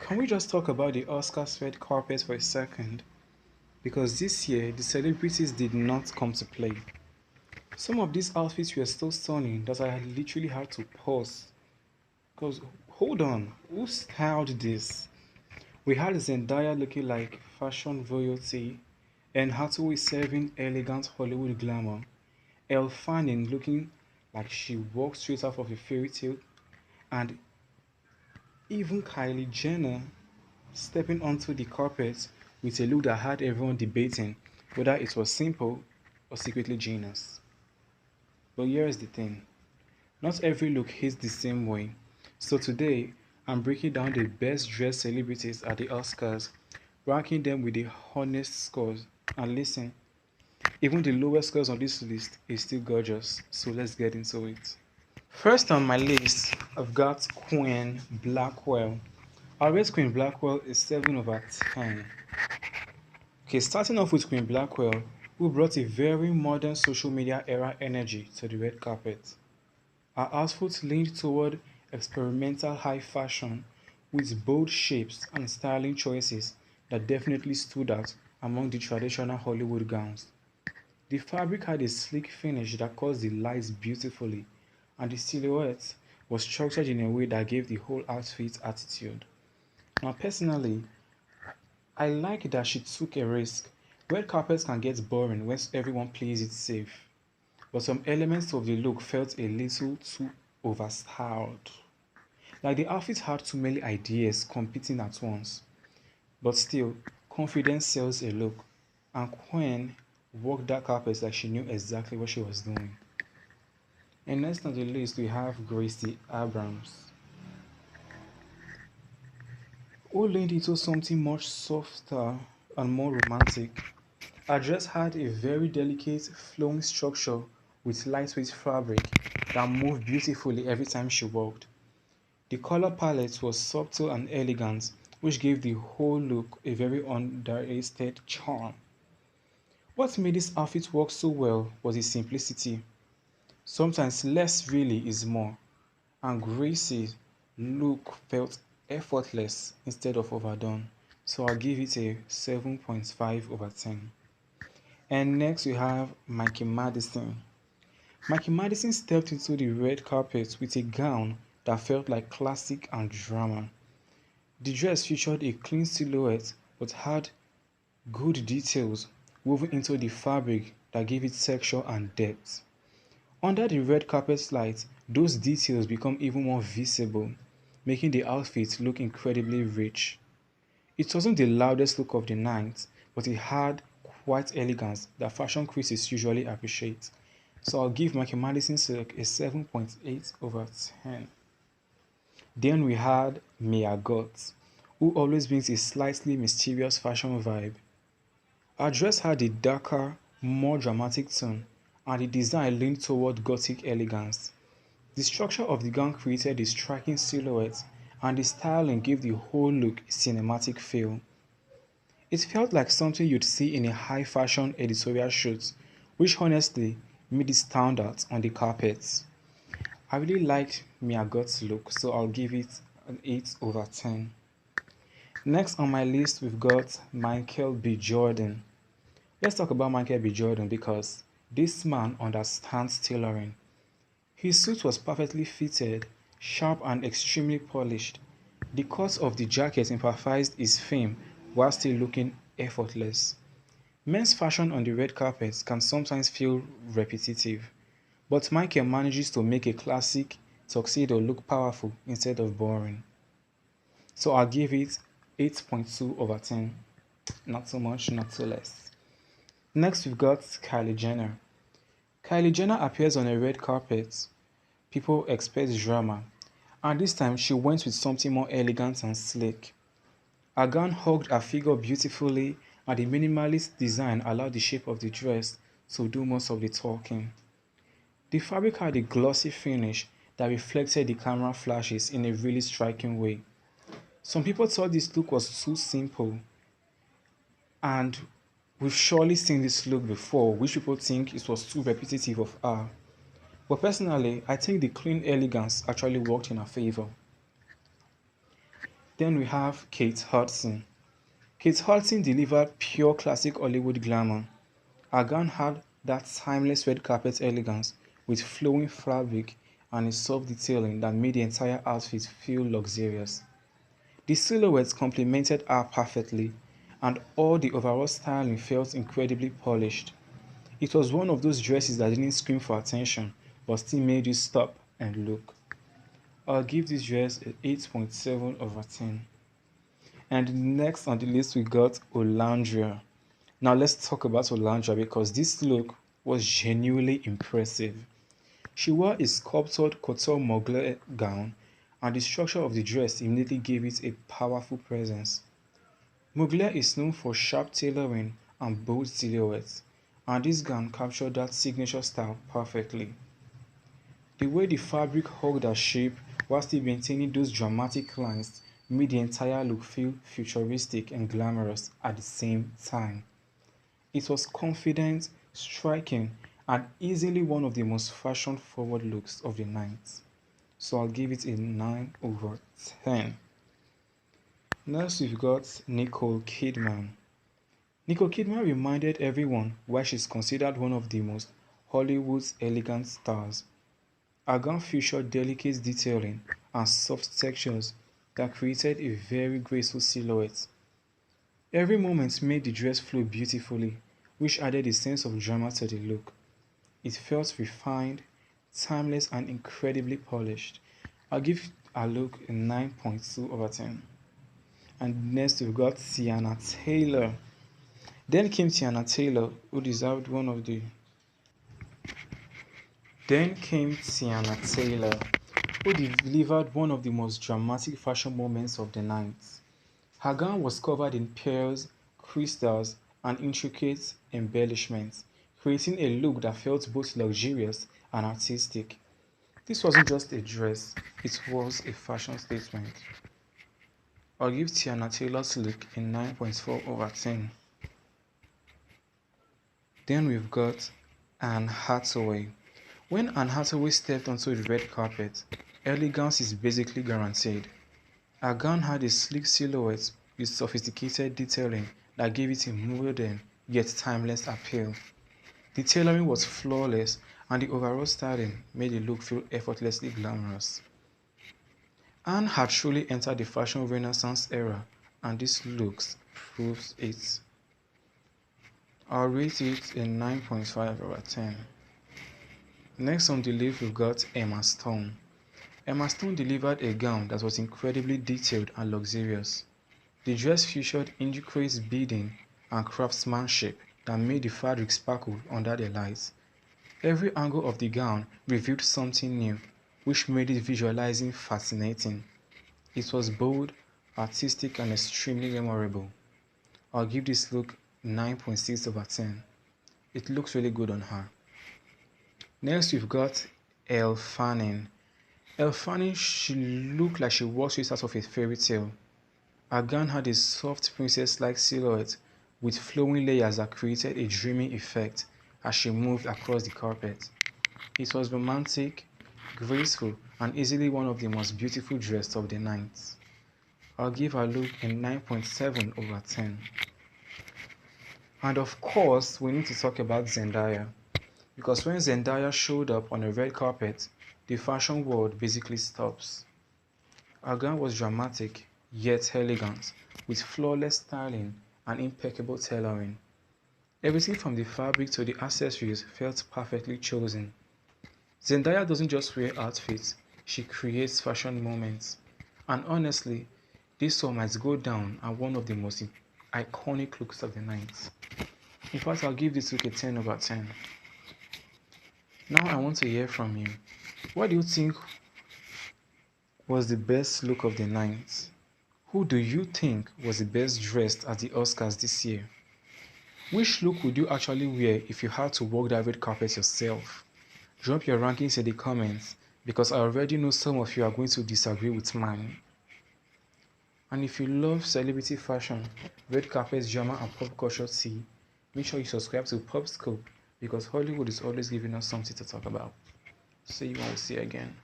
Can we just talk about the Oscars red carpet for a second? Because this year, the celebrities did not come to play. Some of these outfits were so stunning that I literally had to pause. Because, hold on, who styled this? We had Zendaya looking like fashion royalty, Anne Hathaway serving elegant Hollywood glamour, Elle Fanning looking like she walked straight out of a fairy tale, and even Kylie Jenner stepping onto the carpet with a look that had everyone debating whether it was simple or secretly genius. But here's the thing, not every look hits the same way. So today, I'm breaking down the best dressed celebrities at the Oscars, ranking them with the honest scores. And listen, even the lowest scores on this list is still gorgeous, so let's get into it. First on my list, I've got Queen Blackwell. I rate Queen Blackwell is 7 over 10. Okay, starting off with Queen Blackwell, who brought a very modern social media era energy to the red carpet. Her outfit leaned toward experimental high fashion with bold shapes and styling choices that definitely stood out among the traditional Hollywood gowns. The fabric had a sleek finish that caused the lights beautifully, and the silhouette was structured in a way that gave the whole outfit attitude. Now, personally, I like that she took a risk. Red carpets can get boring when everyone plays it safe, but some elements of the look felt a little too overstyled. Like the outfit had too many ideas competing at once, but still, confidence sells a look, and Queen walked that carpet like she knew exactly what she was doing. And next on the list, we have Gracie Abrams, who leaned into something much softer and more romantic. Her dress had a very delicate, flowing structure with lightweight fabric that moved beautifully every time she walked. The color palette was subtle and elegant, which gave the whole look a very understated charm. What made this outfit work so well was its simplicity. Sometimes less really is more, and Gracie's look felt effortless instead of overdone, so I'll give it a 7.5 over 10. And next we have Mikey Madison. Mikey Madison stepped into the red carpet with a gown that felt like classic and drama. The dress featured a clean silhouette but had good details woven into the fabric that gave it texture and depth. Under the red carpet light, those details become even more visible, making the outfit look incredibly rich. It wasn't the loudest look of the night, but it had quite elegance that fashion critics usually appreciate. So I'll give Michael Madison's look a 7.8 over 10. Then we had Mia Goth, who always brings a slightly mysterious fashion vibe. Her dress had a darker, more dramatic tone, and the design leaned toward gothic elegance. The structure of the gown created a striking silhouette, and the styling gave the whole look a cinematic feel. It felt like something you'd see in a high fashion editorial shoot, which honestly made it stand out on the carpet. I really liked Mia Goth's look, so I'll give it an 8 over 10. Next on my list, we've got Michael B. Jordan. Let's talk about Michael B. Jordan because this man understands tailoring. His suit was perfectly fitted, sharp, and extremely polished. The cut of the jacket emphasized his fame while still looking effortless. Men's fashion on the red carpet can sometimes feel repetitive, but Michael manages to make a classic tuxedo look powerful instead of boring. So I'll give it 8.2 over 10. Not so much, not so less. Next, we've got Kylie Jenner. Kylie Jenner appears on a red carpet. People expect drama, and this time she went with something more elegant and sleek. Her gown hugged her figure beautifully, and the minimalist design allowed the shape of the dress to do most of the talking. The fabric had a glossy finish that reflected the camera flashes in a really striking way. Some people thought this look was too simple, and we've surely seen this look before, which people think it was too repetitive of her. But personally, I think the clean elegance actually worked in her favor. Then we have Kate Hudson. Kate Hudson delivered pure classic Hollywood glamour. Her gown had that timeless red carpet elegance with flowing fabric and a soft detailing that made the entire outfit feel luxurious. The silhouette complemented her perfectly, and all the overall styling felt incredibly polished. It was one of those dresses that didn't scream for attention but still made you stop and look. I'll give this dress a 8.7 over 10. And next on the list we got Olandria. Now let's talk about Olandria because this look was genuinely impressive. She wore a sculpted couture Mugler gown, and the structure of the dress immediately gave it a powerful presence. Mugler is known for sharp tailoring and bold silhouettes, and this gown captured that signature style perfectly. The way the fabric hugged her shape while still maintaining those dramatic lines made the entire look feel futuristic and glamorous at the same time. It was confident, striking, and easily one of the most fashion-forward looks of the night. So I'll give it a 9 over 10. Next we've got Nicole Kidman. Nicole Kidman reminded everyone why she's considered one of the most Hollywood's elegant stars. Her gown featured delicate detailing and soft textures that created a very graceful silhouette. Every moment made the dress flow beautifully, which added a sense of drama to the look. It felt refined, timeless, and incredibly polished. I'll give her look a 9.2 over 10. And next we've got Tiana Taylor. Then came Tiana Taylor, who deserved one of the Then came Tiana Taylor, who delivered one of the most dramatic fashion moments of the night. Her gown was covered in pearls, crystals, and intricate embellishments, creating a look that felt both luxurious and artistic. This wasn't just a dress, it was a fashion statement. I'll give Tiana Taylor's look a 9.4 over 10. Then we've got Anne Hathaway. When Anne Hathaway stepped onto the red carpet, elegance is basically guaranteed. Her gown had a sleek silhouette with sophisticated detailing that gave it a modern yet timeless appeal. The tailoring was flawless and the overall styling made the look feel effortlessly glamorous. Anne had truly entered the fashion renaissance era and this looks proves it. I'll rate it a 9.5 over 10. Next on the list we've got Emma Stone. Emma Stone delivered a gown that was incredibly detailed and luxurious. The dress featured intricate beading and craftsmanship that made the fabric sparkle under the lights. Every angle of the gown revealed something new, which made it visualizing fascinating. It was bold, artistic, and extremely memorable. I'll give this look 9.6 over 10. It looks really good on her. Next we've got Elle Fanning. Elle Fanning, she looked like she walked straight out of a fairy tale. Her gown had a soft princess-like silhouette with flowing layers that created a dreamy effect as she moved across the carpet. It was romantic, graceful, and easily one of the most beautiful dresses of the night. I'll give her look a 9.7 over 10. And of course, we need to talk about Zendaya. Because when Zendaya showed up on a red carpet, the fashion world basically stops. Her gown was dramatic, yet elegant, with flawless styling and impeccable tailoring. Everything from the fabric to the accessories felt perfectly chosen. Zendaya doesn't just wear outfits, she creates fashion moments. And honestly, this one might go down as one of the most iconic looks of the night. In fact, I'll give this look a 10 over 10. Now I want to hear from you. What do you think was the best look of the night? Who do you think was the best dressed at the Oscars this year? Which look would you actually wear if you had to walk that red carpet yourself? Drop your rankings in the comments because I already know some of you are going to disagree with mine. And if you love celebrity fashion, red carpet drama and pop culture tea, make sure you subscribe to Popscope because Hollywood is always giving us something to talk about. See you when we see you again.